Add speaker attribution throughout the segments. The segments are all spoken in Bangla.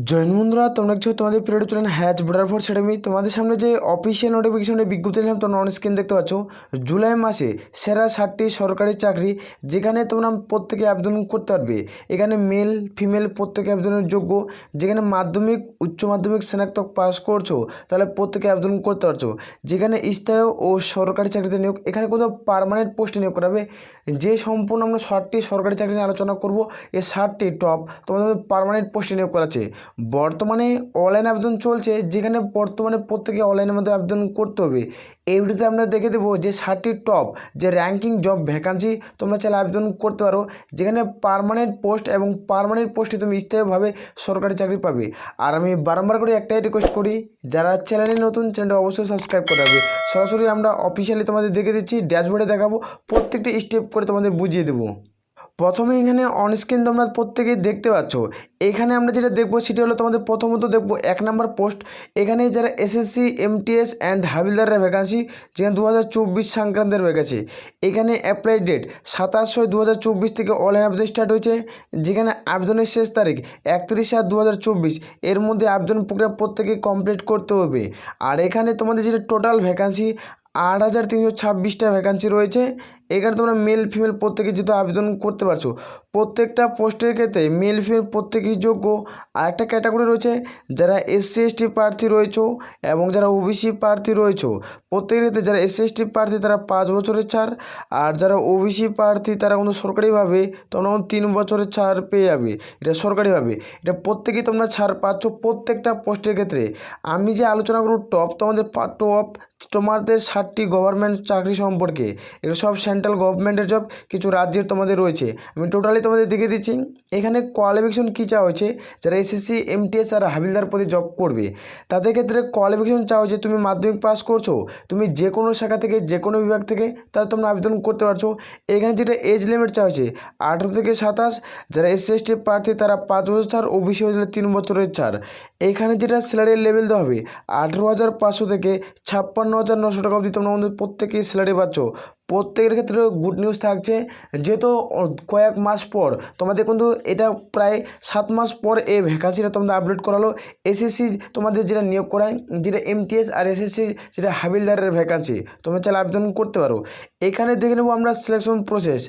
Speaker 1: জয়েন বন্ধুরা, তোমরা কিছু তোমাদের পিরিয়ড চলেন হ্যাচ বর্ডার ফোর্স একাডেমি। তোমাদের সামনে যে অফিসিয়াল নোটিফিকেশনের বিজ্ঞপ্তি নিলাম তোমরা অন স্ক্রিন দেখতে পাচ্ছ। জুলাই মাসে সেরা 60টি সরকারি চাকরি, যেখানে তোমরা প্রত্যেকে আবেদন করতে পারবে। এখানে মেল ফিমেল প্রত্যেকে আবেদনের যোগ্য। যেখানে মাধ্যমিক উচ্চ মাধ্যমিক স্নাতক পাস করছো তাহলে প্রত্যেকে আবেদন করতে পারছো। যেখানে স্থায়ী ও সরকারি চাকরিতে নিয়োগ, এখানে কোথাও পার্মানেন্ট পোস্টে নিয়োগ করাবে। যে সম্পূর্ণ আমরা 60টি সরকারি চাকরি নিয়ে আলোচনা করব, এই 60টি টপ তোমাদের পার্মানেন্ট পোস্টে নিয়োগ করাচ্ছে। বর্তমানে অনলাইন আবেদন চলছে, যেখানে বর্তমানে প্রত্যেকে অনলাইনের মধ্যে আবেদন করতে হবে। এই ভিডিওতে আমরা দেখে দেবো যে 60টি টপ যে র্যাঙ্কিং জব ভ্যাকান্সি তোমরা চাইলে আবেদন করতে পারো, যেখানে পার্মানেন্ট পোস্ট এবং পার্মানেন্ট পোস্টে তুমি স্থায়ীভাবে সরকারি চাকরি পাবে। আর আমি বারংবার করে একটাই রিকোয়েস্ট করি, যারা চ্যানেলে নতুন চ্যানেলটা অবশ্যই সাবস্ক্রাইব করে রাখবে। সরাসরি আমরা অফিসিয়ালি তোমাদের দেখে দিচ্ছি, ড্যাশবোর্ডে দেখাবো, প্রত্যেকটি স্টেপ করে তোমাদের বুঝিয়ে দেবো। প্রথমে এখানে অনস্ক্রিন তোমরা প্রত্যেকেই দেখতে পাচ্ছ। এখানে আমরা যেটা দেখবো সেটা হলো তোমাদের প্রথমত দেখবো 1 নম্বর পোস্ট। এখানে যারা এসএসসি এমটিএস অ্যান্ড হাবিলদারের ভ্যাকান্সি, যেখানে 2024 সংক্রান্তের ভ্যাকান্সি। এখানে অ্যাপ্লাই ডেট 27/6/2024 থেকে অনলাইন আবেদন স্টার্ট হয়েছে, যেখানে আবেদনের শেষ তারিখ 31/7/2024। এর মধ্যে আবেদন প্রক্রিয়া প্রত্যেকে কমপ্লিট করতে হবে। আর এখানে তোমাদের যেটা টোটাল ভ্যাকান্সি 8,326টা ভ্যাকান্সি রয়েছে। এখানে তোমরা মেল ফিমেল প্রত্যেকে যেহেতু আবেদন করতে পারছো। প্রত্যেকটা পোস্টের ক্ষেত্রে মেল ফিমেল প্রত্যেকেই যোগ্য। আর একটা ক্যাটাগরি রয়েছে, যারা এসসি এসটি প্রার্থী রয়েছে এবং যারা ওবিসি প্রার্থী রয়েছে। প্রত্যেকের ক্ষেত্রে যারা এসসি এসটি প্রার্থী তারা 5 বছরের ছাড়, আর যারা ওবিসি প্রার্থী তারা কিন্তু সরকারিভাবে তোমরা 3 বছরের ছাড় পেয়ে যাবে। এটা সরকারিভাবে, এটা প্রত্যেকেই তোমরা ছাড় পাচ্ছ প্রত্যেকটা পোস্টের ক্ষেত্রে। আমি যে আলোচনা করব টপ তোমাদের টপ তোমাদের 60টি গভর্নমেন্ট চাকরি সম্পর্কে। এগুলো সব সেন্ট্রাল গভর্নমেন্টের জব, কিছু রাজ্যের তোমাদের রয়েছে। আমি টোটালি তোমাদের দেখে দিচ্ছি। এখানে কোয়ালিফিকেশন কী চাওয়া হয়েছে, যারা এসএসসি এমটিএস আর হাবিলদার পদে জব করবে তাদের ক্ষেত্রে কোয়ালিফিকেশন চাওয়া হয়েছে তুমি মাধ্যমিক পাস করছো, তুমি যে কোনো শাখা থেকে যে কোনো বিভাগ থেকে তাহলে তোমরা আবেদন করতে পারছো। এখানে যেটা এজ লিমিট চাওয়া হয়েছে 18 থেকে 27। যারা এসসি এসটি প্রার্থী তারা 5 বছর ছাড়, ওবিসি হয়ে গেলে 3 বছরের ছাড়। এখানে যেটা স্যালারির লেভেল দেওয়া হবে 18,500 থেকে 56,900 টাকা অবধি তোমরা আমাদের প্রত্যেকেই স্যালারি পাচ্ছ। প্রত্যেকের ক্ষেত্রে গুড নিউজ থাকছে, যেহেতু কয়েক মাস পর তোমাদের কিন্তু এটা প্রায় 7 মাস পর এই ভ্যাকান্সিটা তোমাদের আপডেট করালো। এসএসসি তোমাদের যেটা নিয়োগ করায়, যেটা এমটিএস আর এসএসসি যেটা হাবিলদারের ভ্যাকান্সি, তোমরা চাইলে আবেদন করতে পারো। এখানে দেখে নেবো আমরা সিলেকশন প্রসেস।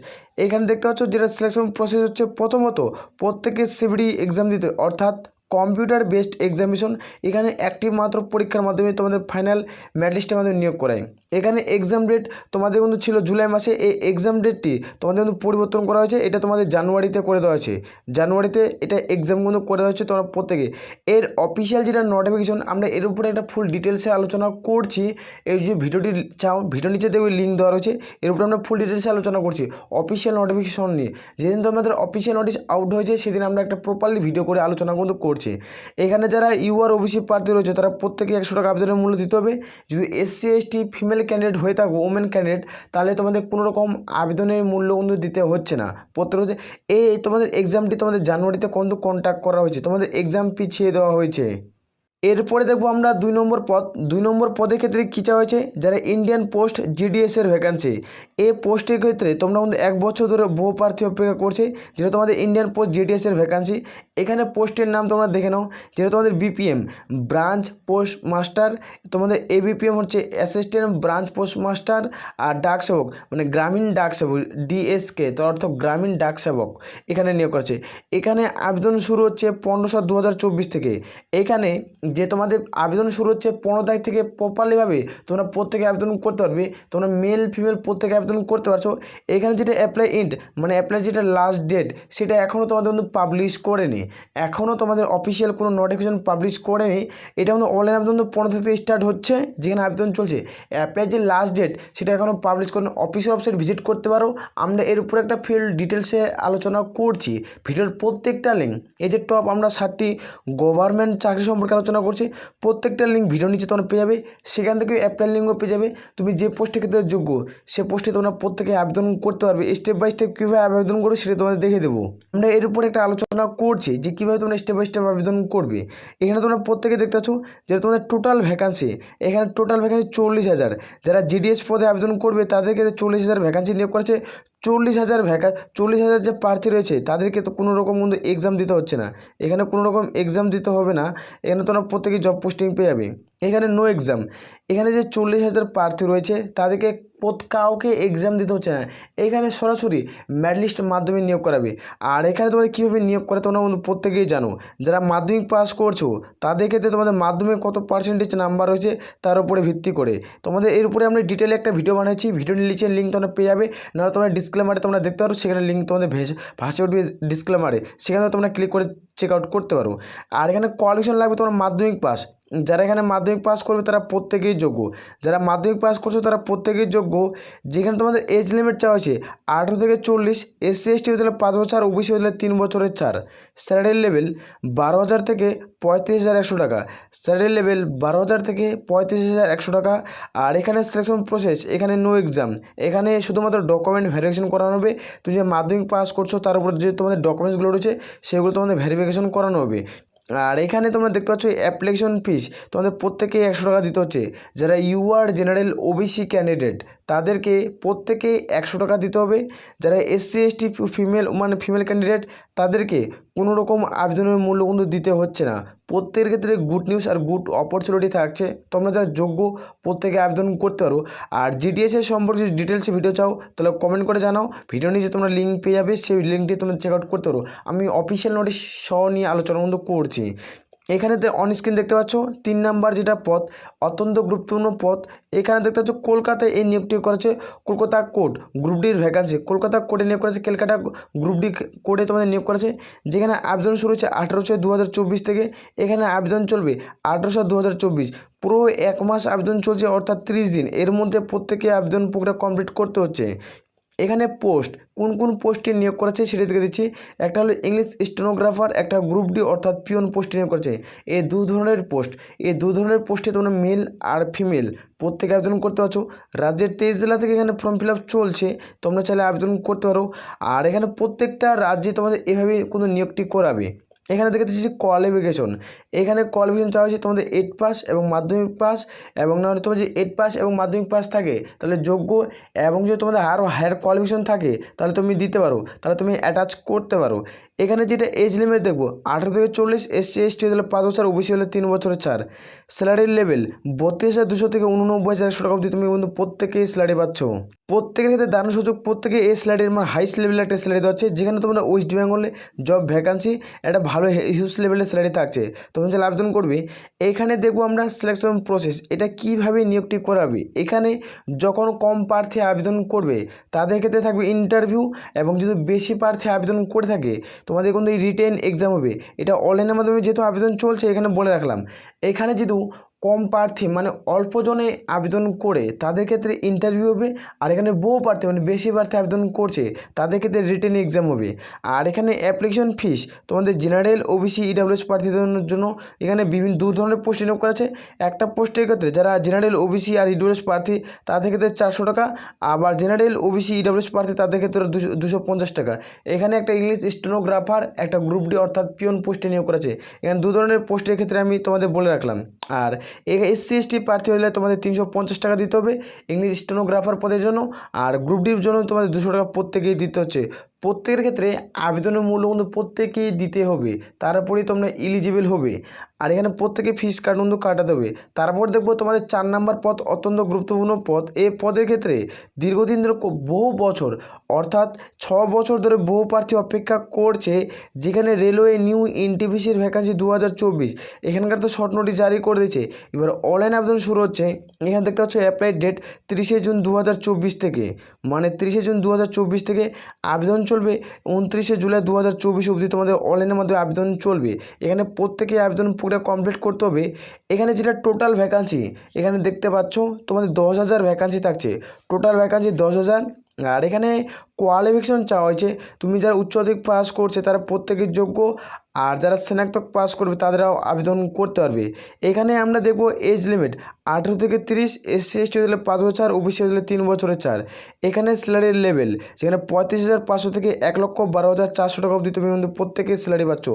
Speaker 1: এখানে দেখতে পাচ্ছ যেটা সিলেকশন প্রসেস হচ্ছে, প্রথমত প্রত্যেকে সিবিডি এক্সাম দিতে, অর্থাৎ কম্পিউটার বেসড এক্সামিনেশন। এখানে একটি মাত্র পরীক্ষার মাধ্যমে তোমাদের ফাইনাল মেরিট লিস্টের মাধ্যমে নিয়োগ করায়। এখানে এক্সাম ডেট তোমাদের কিন্তু ছিল জুলাই মাসে, এই এক্সাম ডেটটি তোমাদের কিন্তু পরিবর্তন করা হয়েছে, এটা তোমাদের জানুয়ারিতে করে দেওয়া হয়েছে। জানুয়ারিতে এটা এক্সামগুলো করে দেওয়া হচ্ছে তোমরা প্রত্যেকে। এর অফিসিয়াল যেটা নোটিফিকেশন, আমরা এর উপরে একটা ফুল ডিটেলসে আলোচনা করছি। এই যে ভিডিওটি চাও, ভিডিও নিচে দেখবে লিঙ্ক দেওয়া রয়েছে, এর উপরে আমরা ফুল ডিটেলসে আলোচনা করছি অফিসিয়াল নোটিফিকেশন নিয়ে। যেদিন তোমাদের অফিসিয়াল নোটিশ আউট হয়েছে সেদিন আমরা একটা প্রপারলি ভিডিও করে আলোচনা কিন্তু করছি। এখানে যারা ইউআর ওবিসি প্রার্থী রয়েছে তারা প্রত্যেকে 100 টাকা আবেদনের মূল্য দিতে হবে। যদি এসসি এসটি ফিমেল ক্যান্ডিডেট হয়ে থাকো, ওমেন ক্যান্ডিডেট, তাহলে তোমাদের কোনো রকম আবেদনের মূল্য কিন্তু দিতে হচ্ছে না। প্রত্যেক এই তোমাদের এক্সামটি তোমাদের জানুয়ারিতে কিন্তু কন্ডাক্ট করা হয়েছে, তোমাদের এক্সাম পিছিয়ে দেওয়া হয়েছে। এরপরে দেখবো আমরা 2 নম্বর পদ। 2 নম্বর পদের ক্ষেত্রে কী চাওয়া হয়েছে, যারা ইন্ডিয়ান পোস্ট জিডিএসের ভ্যাকান্সি। এই পোস্টের ক্ষেত্রে তোমরা কিন্তু 1 বছর ধরে বহু প্রার্থী অপেক্ষা করছে, যেটা তোমাদের ইন্ডিয়ান পোস্ট জিডিএসের ভ্যাকান্সি। এখানে পোস্টের নাম তোমরা দেখে নাও, যেটা তোমাদের বিপিএম ব্রাঞ্চ পোস্ট মাস্টার, তোমাদের এবিপিএম হচ্ছে অ্যাসিস্ট্যান্ট ব্রাঞ্চ পোস্ট মাস্টার, আর ডাক সেবক মানে গ্রামীণ ডাক সেবক ডিএসকে, তার অর্থ গ্রামীণ ডাক সেবক, এখানে নিয়োগ করছে। এখানে আবেদন শুরু হচ্ছে 15/7/2024 থেকে। এখানে যে তোমাদের আবেদন শুরু হচ্ছে 15 তারিখ থেকে প্রপারলিভাবে তোমরা প্রত্যেকে আবেদন করতে পারবে। তোমরা মেল ফিমেল প্রত্যেকে আবেদন করতে পারছো। এখানে যেটা অ্যাপ্লাই ইন্ট মানে অ্যাপ্লাই যেটা লাস্ট ডেট, সেটা এখনও তোমাদের কিন্তু পাবলিশ করেনি, এখনও তোমাদের অফিসিয়াল কোনো নোটিফিকেশন পাবলিশ করেনি। এটা কিন্তু অনলাইন আবেদন 15 থেকে স্টার্ট হচ্ছে, যেখানে আবেদন চলছে। অ্যাপ্লাই যে লাস্ট ডেট সেটা এখনও পাবলিশ করেনি, অফিসিয়াল ওয়েবসাইট ভিজিট করতে পারো। আমরা এর উপরে একটা ফিল্ড ডিটেলসে আলোচনা করছি, ভিডিওর প্রত্যেকটা লিঙ্ক। এই যে টপ আমরা 60টি গভর্নমেন্ট চাকরি সম্পর্কে আলোচনা করছি, প্রত্যেকটা লিঙ্ক ভিডিও নিচে তোমরা পেয়ে যাবে। সেখান থেকে অ্যাপ্লাই লিঙ্কও পেয়ে যাবে। তুমি যে পোস্টের ক্ষেত্রে যোগ্য সে পোস্টে তোমরা প্রত্যেকে আবেদন করতে পারবে। স্টেপ বাই স্টেপ কীভাবে আবেদন করবে সেটা তোমাদের দেখে দেবো। আমরা এর উপরে একটা আলোচনা করছি যে কীভাবে তোমরা স্টেপ বাই স্টেপ আবেদন করবে। এখানে তোমরা প্রত্যেকে দেখতে পাচ্ছ যে তোমাদের টোটাল ভ্যাকান্সি, এখানে টোটাল ভ্যাকান্সি 40,000। যারা জিডিএস পদে আবেদন করবে তাদের ক্ষেত্রে 40,000 ভ্যাকান্সি নিয়োগ করেছে। 40,000 যে প্রার্থী রয়েছে তাদেরকে তো কোনো রকম কিন্তু এক্সাম দিতে হচ্ছে না। এখানে কোনো রকম এক্সাম দিতে হবে না, এখানে তোমরা প্রত্যেকেই জব পোস্টিং পেয়ে যাবে। এখানে নো এক্সাম, এখানে যে 40,000 প্রার্থী রয়েছে তাদেরকে কাউকে এক্সাম দিতে হচ্ছে না, এখানে সরাসরি মেরিট লিস্টের মাধ্যমে নিয়োগ করাবে। আর এখানে তোমাদের কীভাবে নিয়োগ করে তোমরা কিন্তু প্রত্যেকেই জানো, যারা মাধ্যমিক পাস করছো তাদের ক্ষেত্রে তোমাদের মাধ্যমিক কত পার্সেন্টেজ নাম্বার রয়েছে তার উপরে ভিত্তি করে তোমাদের এর উপরে আমরা ডিটেলে একটা ভিডিও বানিয়েছি, ভিডিওর নিচে লিঙ্ক তোমরা পেয়ে যাবে, নাহলে তোমরা ডিসক্লেমারে তোমরা দেখতে পারো, সেখানে লিঙ্ক তোমাদের ভাসে উঠবে ডিসক্লেমারে, সেখানে তোমরা ক্লিক করে চেক আউট করতে পারো। আর এখানে কোয়ালিফিকেশন লাগবে তোমার মাধ্যমিক পাস, যারা এখানে মাধ্যমিক পাস করবে তারা প্রত্যেকেই যোগ্য, যারা মাধ্যমিক পাস করছো তারা প্রত্যেকেই যোগ্য। যেখানে তোমাদের এজ লিমিট চাওয়া হয়েছে 18 থেকে 40, SC ST হতে হলে 5 বছর, OBC হতে হলে 3 বছরের ছাড়। স্যালারি লেভেল 12,000 থেকে 35,100 টাকা, স্যালারি লেভেল 12,000 থেকে 35,100 টাকা। আর এখানে সিলেকশন প্রসেস, এখানে নো এক্সাম, এখানে শুধুমাত্র ডকুমেন্ট ভেরিফিকেশন করানো হবে। তুমি যে মাধ্যমিক পাস করছো তার উপর যে তোমাদের ডকুমেন্টসগুলো রয়েছে সেগুলো তোমাদের ভেরিফিকেশন করানো হবে। আর এখানে তোমরা দেখতে পাচ্ছ অ্যাপ্লিকেশন ফিস তোমাদের প্রত্যেকে 100 টাকা দিতে হচ্ছে। যারা UR জেনারেল OBC ক্যান্ডিডেট তাদেরকে প্রত্যেকে 100 টাকা দিতে হবে। যারা SC ST ফিমেল ক্যান্ডিডেট তাদেরকে কোনো রকম আবেদনের মূল্য কিন্তু দিতে হচ্ছে না। প্রত্যেকের ক্ষেত্রে গুড নিউজ আর গুড অপরচুনিটি থাকছে, তোমরা যারা যোগ্য প্রত্যেকে আবেদন করতে পারো। আর GTS সম্পর্কে যদি ডিটেলসে ভিডিও চাও তাহলে কমেন্ট করে জানাও, ভিডিও নিচে তোমরা লিঙ্ক পেয়ে যাবে, সেই লিঙ্কটি তোমরা চেক আউট করতে পারো। আমি অফিসিয়াল নোটিশ সহ নিয়ে আলোচনা কিন্তু করছি। এখানেতে অন স্ক্রিন দেখতে পাচ্ছ 3 নাম্বার যেটা পদ, অত্যন্ত গুরুত্বপূর্ণ পদ। এখানে দেখতে পাচ্ছ কলকাতায় এই নিয়োগটি করেছে, কলকাতা কোড গ্রুপ ডির ভ্যাকান্সি, কলকাতা কোডে নিয়োগ করেছে, ক্যালকাটা গ্রুপ ডি কোডে তোমাদের নিয়োগ করেছে। যেখানে আবেদন শুরু হচ্ছে 18/6/2024 থেকে, এখানে আবেদন চলবে 18/6/2024, পুরো 1 মাস আবেদন চলছে, অর্থাৎ 30 দিন। এর মধ্যে প্রত্যেকে আবেদন প্রক্রিয়া কমপ্লিট করতে হচ্ছে। এখানে পোস্ট কোন কোন পোস্টে নিয়োগ করেছে সেটা দেখে দিচ্ছি। একটা হলো ইংলিশ স্টেনোগ্রাফার, একটা গ্রুপ ডি অর্থাৎ পিওন পোস্টে নিয়োগ করেছে। এই দু ধরনের পোস্টে তোমরা মেল আর ফিমেল প্রত্যেকে আবেদন করতে পারছো। রাজ্যের 23 জেলা থেকে এখানে ফর্ম ফিল আপ চলছে, তোমরা চাইলে আবেদন করতে পারো। আর এখানে প্রত্যেকটা রাজ্যে তোমাদের এভাবে কোনো নিয়োগটি করাবে। এখানে দেখে দিচ্ছি কোয়ালিফিকেশন, এখানে কোয়ালিফিকেশন চাওয়া হয়েছে তোমাদের 8 পাস এবং মাধ্যমিক পাস, এবং না হলে তোমার যদি 8 পাস এবং মাধ্যমিক পাস থাকে তাহলে যোগ্য, এবং যদি তোমাদের আরও হায়ার কোয়ালিফিকেশন থাকে তাহলে তুমি দিতে পারো, তাহলে তুমি অ্যাটাচ করতে পারো। এখানে যেটা এজ লিমিট দেখবো 18 থেকে 40, SC ST হলে 5 বছর, OBC হলে 3 বছরের ছাড়। স্যালারির লেভেল 32,200 থেকে 89,100 টাকা অবধি তুমি কিন্তু প্রত্যেকেই স্যালারি পাচ্ছ। প্রত্যেকের ক্ষেত্রে দারুণ সুযোগ, প্রত্যেকে এই স্যালারির হাইস্ট লেভেলের একটা স্যালারি দেওয়া হচ্ছে। যেখানে তোমরা ওয়েস্ট বেঙ্গলে জব ভ্যাকান্সি একটা ভালো হিউজ লেভেলের স্যালারি থাকছে, তোমরা চাইলে আবেদন করবে। এখানে দেখবো আমরা সিলেকশন প্রসেস, এটা কিভাবে নিয়োগটি করাবে। এখানে যখন কম প্রার্থী আবেদন করবে তাদের ক্ষেত্রে থাকবে ইন্টারভিউ, এবং যদি বেশি প্রার্থী আবেদন করে থাকে তোমাদের কিন্তু এই রিটেন এক্সাম হবে। এটা অনলাইনের মাধ্যমে যেহেতু আবেদন চলছে এখানে বলে রাখলাম। এখানে যেহেতু কম প্রার্থী অল্প জনে আবেদন করে তাদের ক্ষেত্রে ইন্টারভিউ হবে, আর এখানে বহু প্রার্থী বেশি প্রার্থী আবেদন করছে তাদের ক্ষেত্রে রিটেন এক্সাম হবে। আর এখানে অ্যাপ্লিকেশন ফিস তোমাদের জেনারেল OBC EWS প্রার্থীদের জন্য এখানে বিভিন্ন দু ধরনের পোস্ট নিয়োগ করা আছে। একটা পোস্টের ক্ষেত্রে যারা জেনারেল OBC আর EWS প্রার্থী তাদের ক্ষেত্রে 400 টাকা, আবার জেনারেল OBC EWS প্রার্থী তাদের ক্ষেত্রে 250 টাকা। এখানে একটা ইংলিশ স্টেনোগ্রাফার, একটা গ্রুপ ডি অর্থাৎ পিওন পোস্টে নিয়োগ করেছে। এখানে দু ধরনের পোস্টের ক্ষেত্রে আমি তোমাদের বলে রাখলাম। আর SC ST প্রার্থী হলে তোমাদের 350 টাকা দিতে হবে ইংলিশ স্টেনোগ্রাফার পদের জন্য, আর গ্রুপ ডির জন্য তোমাদের 200 টাকা প্রত্যেকেই দিতে হচ্ছে। প্রত্যেকের ক্ষেত্রে আবেদনের মূল্য কিন্তু প্রত্যেকেই দিতে হবে, তারপরেই তোমরা এলিজিবল হবে। আর এখানে প্রত্যেকে ফিস কিন্তু কাটাতে হবে। তারপর দেখবো তোমাদের 4 নাম্বার পদ, অত্যন্ত গুরুত্বপূর্ণ পদ। এই পদের ক্ষেত্রে দীর্ঘদিন ধরে বহু বছর অর্থাৎ 6 বছর ধরে বহু প্রার্থী অপেক্ষা করছে। যেখানে রেলওয়ে নিউ NTPCর ভ্যাকান্সি 2024, এখানকার তো শর্ট নোটিশ জারি করে দিয়েছে, এবার অনলাইন আবেদন শুরু হচ্ছে। এখানে দেখতে পাচ্ছ অ্যাপ্লাই ডেট 30 জুন 2024 থেকে, 30 জুন 2024 থেকে আবেদন চলবে 29 জুলাই 2024 অবধি তোমাদের অনলাইনের মাধ্যমে আবেদন চলবে। এখানে প্রত্যেকে আবেদন পুরো কমপ্লিট করতে হবে। এখানে যেটা টোটাল ভ্যাকান্সি এখানে দেখতে পাচ্ছ তোমাদের 10,000 ভ্যাকান্সি থাকছে, টোটাল ভ্যাকান্সি 10,000। আর এখানে কোয়ালিফিকেশন চাওয়া হয়েছে, তুমি যারা উচ্চ মাধ্যমিক পাস করছে তারা প্রত্যেকের যোগ্য, আর যারা স্নাতক পাস করবে তাদেরাও আবেদন করতে পারবে। এখানে আমরা দেখব এজ লিমিট 18 থেকে 30, SC ST হলে 5 বছর, OBC হলে 3 বছরের ছাড়। এখানে স্যালারির লেভেল যেখানে 35,500 থেকে 1,12,400 টাকা অবধি তুমি কিন্তু প্রত্যেকে স্যালারি পাচ্ছ।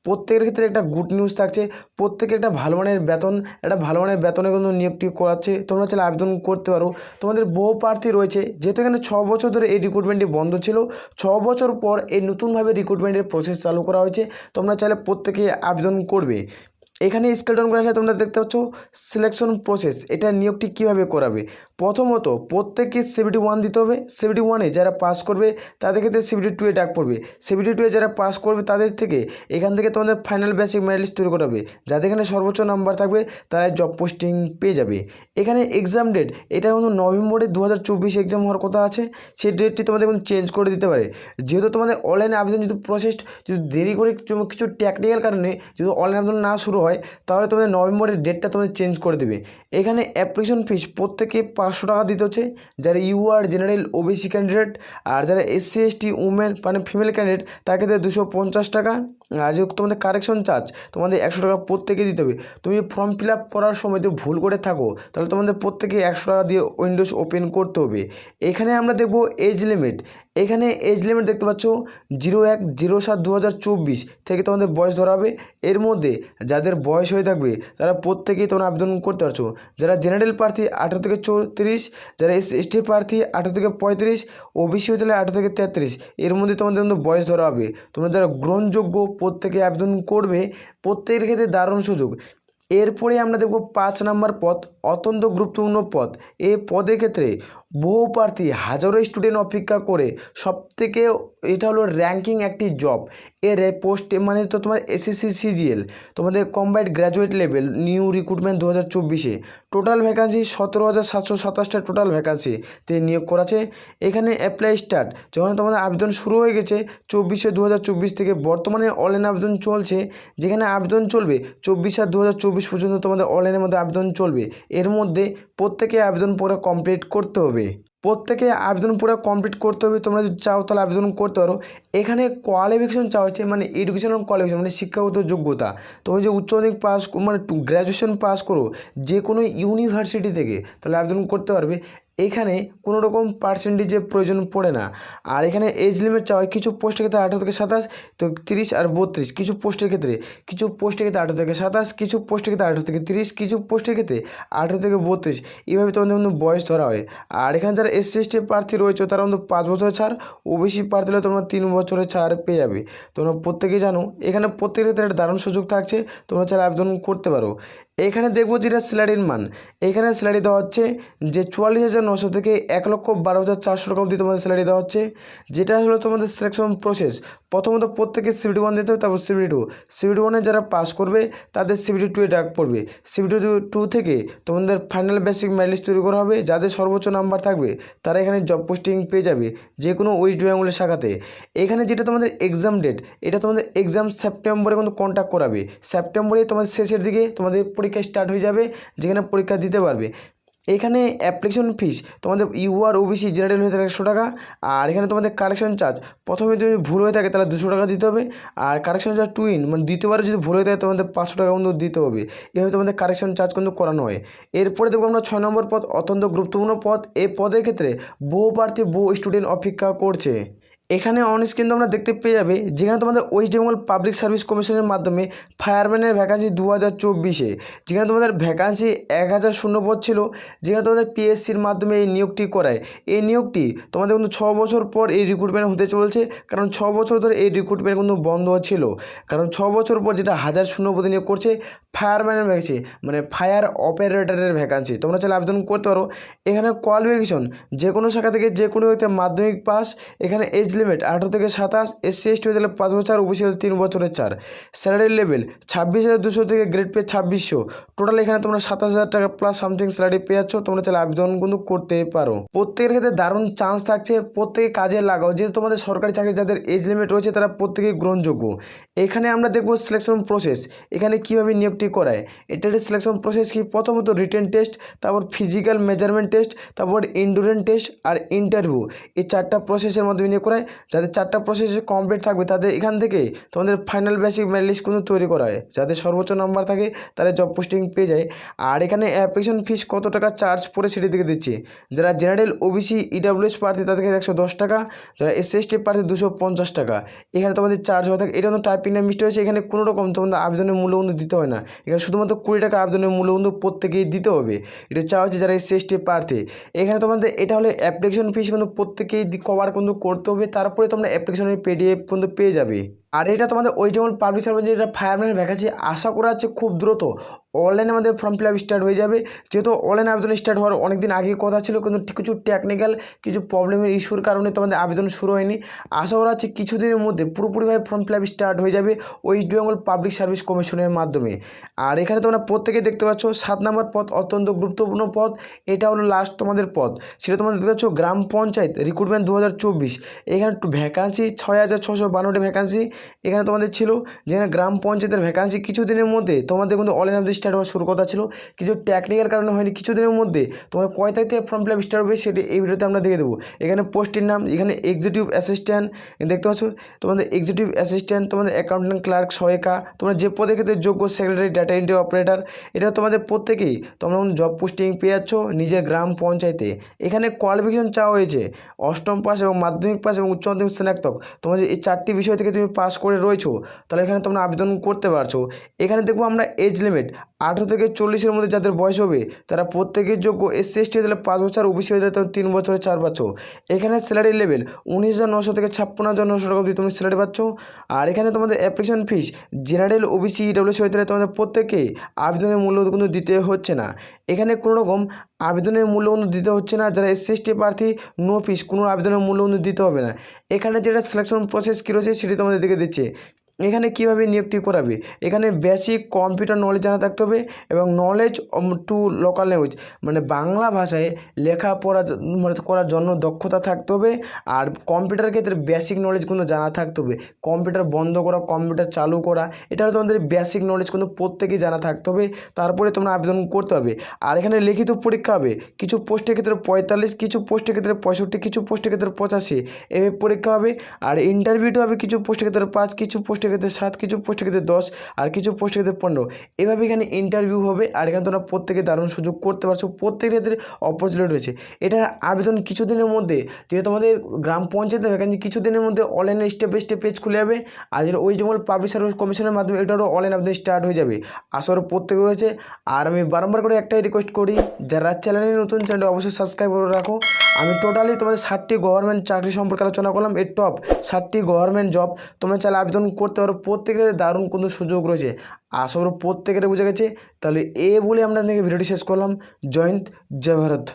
Speaker 1: প্রত্যেকের ক্ষেত্রে একটা গুড নিউজ থাকছে, প্রত্যেকে একটা ভালো মানের বেতনে কিন্তু নিয়োগটি করাচ্ছে, তোমরা চাইলে আবেদন করতে পারো। তোমাদের বহু প্রার্থী রয়েছে, যেহেতু এখানে 6 বছর ধরে এই রিক্রুটমেন্টটি বন্ধ ছিল, 6 বছর পর এই নতুনভাবে রিক্রুটমেন্টের প্রসেস চালু করা হয়েছে। তোমরা চাইলে প্রত্যেকে আবেদন করবে। এখানে স্কেল ডাউন করা আছে, তোমরা দেখতে পাচ্ছ সিলেকশন প্রসেস, এটা নিয়োগটি কীভাবে করাবে। প্রথমত প্রত্যেককে CBT 1 দিতে হবে। CBT 1-এ যারা পাস করবে তাদের ক্ষেত্রে CBT 2-এ ডাক পড়বে। CBT 2-এ যারা পাস করবে তাদের থেকে এখান থেকে তোমাদের ফাইনাল বেসিক মেরিট লিস্ট তৈরি করা হবে। যাদের এখানে সর্বোচ্চ নাম্বার থাকবে তারা জব পোস্টিং পেয়ে যাবে। এখানে এক্সাম ডেট, এটা কিন্তু নভেম্বরে 2024 এক্সাম হওয়ার কথা আছে। সেই ডেটটি তোমাদের কিন্তু চেঞ্জ করে দিতে পারে, যেহেতু তোমাদের অনলাইনে আবেদন যদি প্রসেস যদি দেরি করে কিছু টেকনিক্যাল কারণে যদি অনলাইন আবেদন না শুরু হয়, তাহলে তোমাদের নভেম্বরের ডেটটা তোমাদের চেঞ্জ করে দেবে। এখানে অ্যাপ্লিকেশন ফিস প্রত্যেকে 500 টাকা দিতে হচ্ছে, যারা UR জেনারেল OBC ক্যান্ডিডেট, আর যারা SC ST উমেন মানে ফিমেল ক্যান্ডিডেট তাকে 250 টাকা। আর যদি তোমাদের কারেকশন চার্জ তোমাদের 100 টাকা প্রত্যেকে দিতে হবে। তুমি ফর্ম ফিল আপ করার সময় যদি ভুল করে থাকো তাহলে তোমাদের প্রত্যেকে 100 টাকা দিয়ে উইন্ডোজ ওপেন করতে হবে। এখানে আমরা দেখব এজ লিমিট। এখানে এজ লিমিট দেখতে পাচ্ছ 01/07/2024 থেকে তোমাদের বয়স ধরা হবে। এর মধ্যে যাদের বয়স হয়ে থাকবে তারা প্রত্যেকেই তোমরা আবেদন করতে পারছো। যারা জেনারেল প্রার্থী 18 থেকে 34, যারা SC ST প্রার্থী 18 থেকে 35, OBC হতে হলে 18 থেকে 33, এর মধ্যে তোমাদের কিন্তু বয়স ধরা হবে। তোমরা যারা গ্রহণযোগ্য প্রত্যেকে আবেদন করবে, প্রত্যেকের ক্ষেত্রে দারুণ সুযোগ। এরপরে আমরা দেখব 5 নম্বর পদ, অত্যন্ত গুরুত্বপূর্ণ পদ। এই পদের ক্ষেত্রে বহু প্রার্থী হাজারো স্টুডেন্ট অপেক্ষা করে, সবথেকে এটা হলো র্যাঙ্কিং একটি জব। এর পোস্টে মানে তো তোমার SSC CGL তোমাদের combined graduate level new recruitment 2024-এ টোটাল ভ্যাকান্সি 17,727টা টোটাল ভ্যাকান্সিতে নিয়োগ করাছে। এখানে অ্যাপ্লাই স্টার্ট যখন তোমাদের আবেদন শুরু হয়ে গেছে 24/2024 থেকে, বর্তমানে অনলাইন আবেদন চলছে, যেখানে আবেদন চলবে 24/2024 পর্যন্ত তোমাদের অনলাইনের মধ্যে আবেদন চলবে। এর মধ্যে প্রত্যেকে আবেদন পুরো কমপ্লিট করতে হবে। প্রত্যেকে আবেদন পুরো কমপ্লিট করতে হবে। তোমরা যদি চাও তাহলে আবেদন করতে পারো। এখানে কোয়ালিফিকেশন চাওয়া হচ্ছে মানে এডুকেশনাল কোয়ালিফিকেশন মানে শিক্ষাগত যোগ্যতা। তুমি যে উচ্চ মাধ্যমিক পাস মানে গ্র্যাজুয়েশন পাস করো যে কোনো ইউনিভার্সিটি থেকে তাহলে আবেদন করতে পারবে। এখানে কোনো রকম পার্সেন্টেজের প্রয়োজন পড়ে না। আর এখানে এজ লিমিট চাওয়া হয় কিছু পোস্টের ক্ষেত্রে 18 থেকে 27, তো 30 আর 32, কিছু পোস্টের ক্ষেত্রে 18 থেকে 27, কিছু পোস্টের ক্ষেত্রে 18 থেকে 30, কিছু পোস্টের ক্ষেত্রে 18 থেকে 32, এইভাবে তোমাদের কিন্তু বয়স ধরা হয়। আর এখানে যারা SC ST প্রার্থী রয়েছে তারা কিন্তু 5 বছরের ছাড়, OBC প্রার্থী হলে তোমরা 3 বছরের ছাড় পেয়ে যাবে। তোমরা প্রত্যেকেই জানো এখানে প্রত্যেকের ক্ষেত্রে একটা দারুণ সুযোগ থাকছে, তোমরা চাইলে আবেদন করতে পারো। এখানে দেখবো যেটা স্যালারির মান, এখানে স্যালারি দেওয়া হচ্ছে যে 44,900 থেকে 1,12,400 টাকা অবধি তোমাদের স্যালারি দেওয়া হচ্ছে। যেটা হলো তোমাদের সিলেকশন প্রসেস, প্রথমত প্রত্যেকে CBT 1 দিতে হবে, তারপর CBT 2। CBT 1-এ যারা পাস করবে তাদের CBT 2-এ ডাক পড়বে। CBT 2 থেকে তোমাদের ফাইনাল বেসিক মেরিট লিস্ট তৈরি করা হবে। যাদের সর্বোচ্চ নাম্বার থাকবে তারা এখানে জব পোস্টিং পেয়ে যাবে যে কোনো ওয়েস্ট বেঙ্গলের শাখাতে। এখানে যেটা তোমাদের এক্সাম ডেট, এটা তোমাদের এক্সাম সেপ্টেম্বরে কিন্তু কন্ট্যাক্ট করাবে। সেপ্টেম্বরে তোমাদের শেষের দিকে তোমাদের পরীক্ষা স্টার্ট হয়ে যাবে, যেখানে পরীক্ষা দিতে পারবে। এখানে অ্যাপ্লিকেশন ফিস তোমাদের UR OBC জেনারেল হয়ে থাকে 100 টাকা। আর এখানে তোমাদের কারেকশন চার্জ প্রথমে যদি ভুল হয়ে থাকে তাহলে 200 টাকা দিতে হবে। আর কারেকশন চার্জ টুইন মানে দ্বিতীয়বারে যদি ভুল হয়ে থাকে তোমাদের 500 টাকা কিন্তু দিতে হবে। এভাবে তোমাদের কারেকশন চার্জ কিন্তু করানো হয়। এরপরে দেখবো আমরা 6 নম্বর পদ, অত্যন্ত গুরুত্বপূর্ণ পদ। এই পদের ক্ষেত্রে বহু প্রার্থী বহু স্টুডেন্ট অপেক্ষা করছে। এখানে অন স্ক্রিন তোমরা দেখতে পেয়ে যাবে যেখানে তোমাদের ওয়েস্ট বেঙ্গল পাবলিক সার্ভিস কমিশনের মাধ্যমে ফায়ারম্যানের ভ্যাকান্সি 2024-এ, যেখানে তোমাদের ভ্যাকান্সি 1000 পদ ছিল, যেখানে তোমাদের PSCর মাধ্যমে এই নিয়োগটি করায়। এই নিয়োগটি তোমাদের কিন্তু 6 বছর পর এই রিক্রুটমেন্ট হতে চলছে, কারণ 6 বছর ধরে এই রিক্রুটমেন্ট কিন্তু বন্ধ ছিল। কারণ 6 বছর পর যেটা 1000 পদে নিয়োগ করছে ফায়ারম্যানের ভ্যাকান্সি মানে ফায়ার অপারেটরের ভ্যাকান্সি, তোমরা চাইলে আবেদন করতে পারো। এখানে কোয়ালিফিকেশন যে কোনো শাখা থেকে যে কোনো হইতে মাধ্যমিক পাস। এখানে এজ লিমিট 18 থেকে 27, SC ST হয়ে গেলে 5 বছর, OBC হলে 3 বছরের ছাড়। স্যালারি লেভেল 26,200 থেকে গ্রেড পে 2600। টোটাল এখানে তোমরা 27,000 টাকা প্লাস সামথিং স্যালারি পেয়ে যাচ্ছ। তোমরা চাইলে আবেদন কিন্তু করতে পারো। প্রত্যেকের ক্ষেত্রে দারুণ চান্স থাকছে, প্রত্যেকে কাজে লাগাও। যেহেতু তোমাদের সরকারি চাকরি যাদের এজ লিমিট রয়েছে তারা প্রত্যেকেই গ্রহণযোগ্য। এখানে আমরা দেখব সিলেকশন প্রসেস, এখানে কীভাবে নিয়োগটি করায়। এটার সিলেকশন প্রসেস কি, প্রথমত রিটেন টেস্ট, তারপর ফিজিক্যাল মেজারমেন্ট টেস্ট, তারপর এন্ডুরেন্স টেস্ট আর ইন্টারভিউ। এই 4টা প্রসেসের মাধ্যমে নিয়োগ করায়। যাদের 4টা প্রসেস কমপ্লিট থাকবে তাদের এখান থেকে তোমাদের ফাইনাল বেসিক মেরিট লিস্ট কিন্তু তৈরি করা হয়, যাদের সর্বোচ্চ নাম্বার থাকে তারা জব পোস্টিং পেয়ে যায়। আর এখানে অ্যাপ্লিকেশন ফিস কত টাকা চার্জ পড়ে সেটি দিকে দিচ্ছে। যারা জেনারেল ওবিসি ইডাব্লিউএস প্রার্থী তাদেরকে 110 টাকা, যারা SC/ST প্রার্থী 250 টাকা এখানে তোমাদের চার্জ হয়ে থাকে। এটা কিন্তু টাইপিংটা মিস্টেক হয়েছে, এখানে কোনো রকম তোমাদের আবেদনের মূল্য কিন্তু দিতে হয় না, এখানে শুধুমাত্র 20 টাকা আবেদনের মূল্য কিন্তু প্রত্যেকেই দিতে হবে। এটা চাওয়া হচ্ছে যারা SC/ST প্রার্থী। এখানে তোমাদের এটা হলে অ্যাপ্লিকেশন ফিস কিন্তু প্রত্যেকেই কভার কিন্তু করতে হবে, তারপরে তোমরা অ্যাপ্লিকেশনের PDF কিন্তু পেয়ে যাবে। আর এটা তোমাদের ওই যেমন পাবলিক সার্ভিস যেটা ফায়ারম্যানের ভ্যাকেন্সি আশা করা হচ্ছে খুব দ্রুত অনলাইনে আমাদের ফর্ম ফিল আপ স্টার্ট হয়ে যাবে, যেহেতু অনলাইন আবেদন স্টার্ট হওয়ার অনেক দিন আগে কথা ছিল, কিন্তু কিছু টেকনিক্যাল কিছু প্রবলেমের ইস্যুর কারণে তোমাদের আবেদন শুরু হয়নি। আশা করা হচ্ছে কিছুদিনের মধ্যে পুরোপুরিভাবে ফর্ম ফিল আপ স্টার্ট হয়ে যাবে ওয়েস্ট বেঙ্গল পাবলিক সার্ভিস কমিশনের মাধ্যমে। আর এখানে তোমরা প্রত্যেকে দেখতে পাচ্ছ 7 নম্বর পদ অত্যন্ত গুরুত্বপূর্ণ পদ, এটা হলো লাস্ট তোমাদের পদ, সেটা তোমাদের দেখতে পাচ্ছ গ্রাম পঞ্চায়েত রিক্রুটমেন্ট 2024। এখানে ভ্যাকান্সি 6652টি ভ্যাকান্সি এখানে তোমাদের ছিল, যেখানে গ্রাম পঞ্চায়েতের ভ্যাকান্সি কিছুদিনের মধ্যে তোমাদের কিন্তু অনলাইন আবেদন স্টার্ট হওয়ার শুরু কথা ছিল, কিছু টেকনিক্যাল কারণে হয়নি। কিছুদিনের মধ্যে তোমার কয় তারিখ থেকে ফর্ম ফিল আপ স্টার্ট হবে সেটি এই ভিডিওতে আমরা দেখে দেবো। এখানে পোস্টের নাম, এখানে এক্সিকিউটিভ অ্যাসিস্ট্যান্ট দেখতে পাচ্ছ, তোমাদের এক্সিকিউটিভ অ্যাসিস্ট্যান্ট, তোমাদের অ্যাকাউন্টেন্ট ক্লার্ক সহায়িকা, তোমরা যে পদে ক্ষেত্রে যোগ্য সেক্রেটারি ডাটা এন্ট্রি অপারেটর, এটা তোমাদের প্রত্যেকেই তোমরা জব পোস্টিং পেয়ে যাচ্ছ নিজের গ্রাম পঞ্চায়েতে। এখানে কোয়ালিফিকেশন চাওয়া হয়েছে 8ম পাস এবং মাধ্যমিক পাস এবং উচ্চ মাধ্যমিক স্নাতক, তোমাদের এই 4টি বিষয় থেকে তুমি পাস করে রয়েছো তাহলে এখানে তোমরা আবেদন করতে পারছো। এখানে দেখবো আমরা এজ লিমিট 18 থেকে 40-এর মধ্যে যাদের বয়স হবে তারা প্রত্যেকের যোগ্য। SC/ST হয়ে গেলে 5 বছর, OBC হয়ে গেলে 3 বছরে 4 বছর। এখানে স্যালারি লেভেল 19,900 থেকে 56,900 টাকা অবধি তুমি স্যালারি পাচ্ছ। আর এখানে তোমাদের application fees general OBC EWS হয়ে গেলে তোমাদের প্রত্যেকেই আবেদনের মূল্য কিন্তু দিতে হচ্ছে না, এখানে কোনো রকম আবেদনের মূল্য কিন্তু দিতে হচ্ছে না। যারা SC/ST প্রার্থী নো ফিস, কোনো আবেদনের মূল্য কিন্তু দিতে হবে না। এখানে যেটা সিলেকশন প্রসেস কী রয়েছে সেটি তোমাদের দিকে দিচ্ছে। এখানে কীভাবে নিয়োগটি করাবে, এখানে বেসিক কম্পিউটার নলেজ জানা থাকতে হবে এবং নলেজ টু লোকাল ল্যাঙ্গুয়েজ মানে বাংলা ভাষায় লেখাপড়া করার জন্য দক্ষতা থাকতে হবে। আর কম্পিউটার ক্ষেত্রে বেসিক নলেজ কিন্তু জানা থাকতে হবে, কম্পিউটার বন্ধ করা, কম্পিউটার চালু করা, এটা তোমাদের বেসিক নলেজ কিন্তু প্রত্যেকেই জানা থাকতে হবে, তারপরে তোমরা আবেদন করতে পারবে। আর এখানে লিখিত পরীক্ষা হবে, কিছু পোস্টের ক্ষেত্রে 45, কিছু পোস্টের ক্ষেত্রে 65, কিছু পোস্টের ক্ষেত্রে 85 এভাবে পরীক্ষা হবে। আর ইন্টারভিউটা হবে কিছু পোস্টের ক্ষেত্রে 5, কিছু পোস্টের ক্ষেত্রে 7, কিছু পোস্টের ক্ষেত্রে 10 আর কিছু পোস্টের ক্ষেত্রে 15 এভাবে এখানে ইন্টারভিউ হবে। আর এখানে তোমরা প্রত্যেকে দারুণ সুযোগ করতে পারছো, প্রত্যেক ক্ষেত্রে অপরচুনিটি রয়েছে। এটার আবেদন কিছুদিনের মধ্যে, যেটা তোমাদের গ্রাম পঞ্চায়েতের ভ্যাকেন্সি কিছুদিনের মধ্যে অনলাইনে স্টেপ বাই স্টেপ পেজ খুলে যাবে। আর যেটা ওয়েস্ট বেঙ্গল পাবলিক সার্ভিস কমিশনের মাধ্যমে এটারও অনলাইন আবেদন স্টার্ট হয়ে যাবে, আসার প্রত্যেক রয়েছে। আর আমি বারবার করে একটাই রিকোয়েস্ট করি, যারা চ্যানেলে নতুন চ্যানেলটি অবশ্যই সাবস্ক্রাইব করে রাখো। আমি টোটালি তোমাদের 60টি গভর্নমেন্ট চাকরি সম্পর্কে আলোচনা করলাম, এর টপ 60টি গভর্নমেন্ট জব তোমরা চাইলে আবেদন করতে পারো, প্রত্যেকের দারুণ কোনো সুযোগ রয়েছে। আশা করি প্রত্যেকের বুঝে গেছে। তাহলে বলে আমরা ভিডিওটি শেষ করলাম। জয় হিন্দ, জয় ভারত।